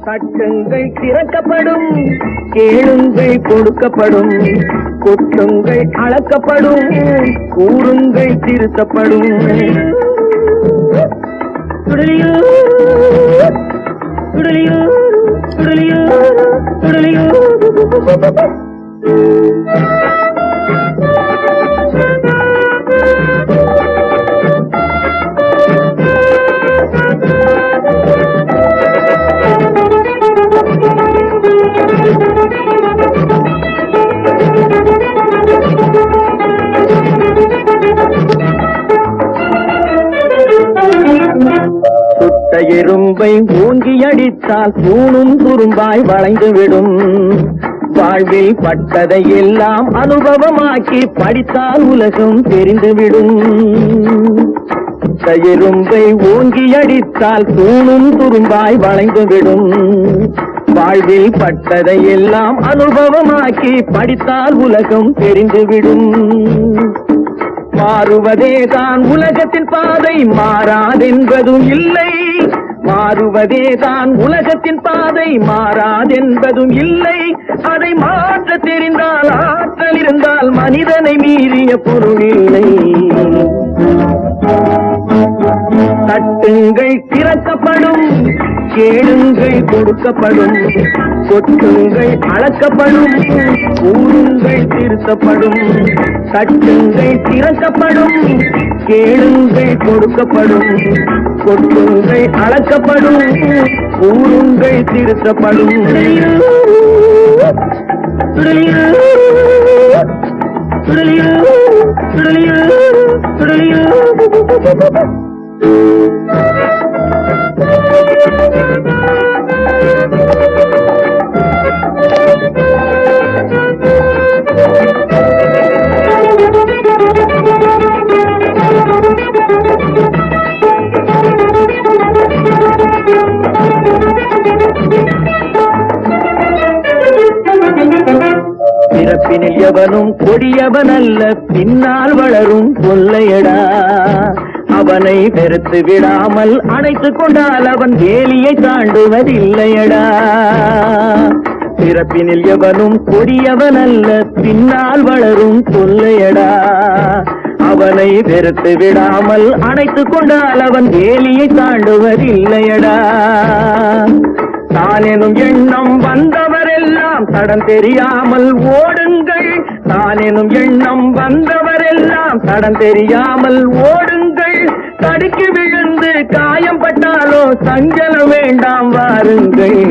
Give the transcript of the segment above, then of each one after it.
தட்டுங்கள் திறக்கப்படும், கேளுங்கள் கொடுக்கப்படும், கொட்டுங்கள் அளக்கப்படும், கூறுங்கள் திருத்தப்படும். சுடலியோ சுடலியோ சுடலியோ சுடலியோ. சுட்ட எறும்பை ஊங்கி அடித்தால் தூணும் துரும்பாய் வளைந்துவிடும். வாழ்வில் பட்டதை எல்லாம் அனுபவமாக்கி படித்தால் உலகம் தெரிந்துவிடும். சுட்ட எறும்பை ஊங்கி அடித்தால் தூணும் துரும்பாய் வளைந்துவிடும். வாழ்வில் பட்டதை எல்லாம் அனுபவமாக்கி படித்தால் உலகம் தெரிந்துவிடும். மாறுவதேதான் உலகத்தின் பாதை, மாறாதென்பதும் இல்லை. மாறுவதேதான் உலகத்தின் பாதை, மாறாதென்பதும் இல்லை. அதை மாற்ற தெரிந்தால், ஆற்றல் இருந்தால் மனிதனை மீறிய பொருள் இல்லை. தட்டுங்கள் திறக்கப்படும், கேளுங்கள் கொடுக்கப்படும், கொட்டுங்கள் அளக்கப்படும், கூறுங்கள் திருத்தப்படும். தட்டுங்கள் திறக்கப்படும், கேளுங்கள் கொடுக்கப்படும், கொட்டுங்கள் அளக்கப்படும், கூறுங்கள் திருத்தப்படும். சுடலியோ சுடலியோ சுடலியோ சுடலியோ. பிறப்பினில் எவனும் கொடியவன் அல்ல, பின்னால் வளரும் கொள்ளையடா. அவனை வெறுத்து விடாமல் அணைத்துக் கொண்டால் அவன் வேலியை தாண்டுவதில்லையடா. பிறப்பினில் எவனும் கொடியவன் அல்ல, பின்னால் வளரும் கொள்ளையடா. அவனை வெறுத்து விடாமல் அணைத்துக் கொண்டால் அவன் வேலியை தாண்டுவதில்லையடா. தானெனும் எண்ணம் வந்தவரெல்லாம் தடம் தெரியாமல் ஓடுங்கள். தானெனும் எண்ணம் வந்தவரெல்லாம் தடம் தெரியாமல் ஓடுங்கள். தடுக்கி விழுந்து காயம் பட்டாலோ சஞ்சலம் வேண்டாம் வாருங்கள்.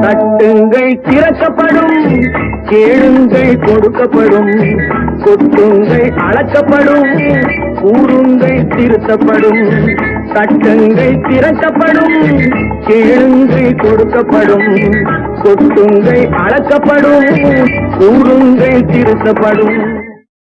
தட்டுங்கள் திறக்கப்படும், கேளுங்கள் கொடுக்கப்படும், கொட்டுங்கள் அளக்கப்படும், கூறுங்கள் திருத்தப்படும். தட்டுங்கள் திறக்கப்படும், கேளுங்கள் கொடுக்கப்படும், கொட்டுங்கள் அளக்கப்படும், கூறுங்கள் திருத்தப்படும்.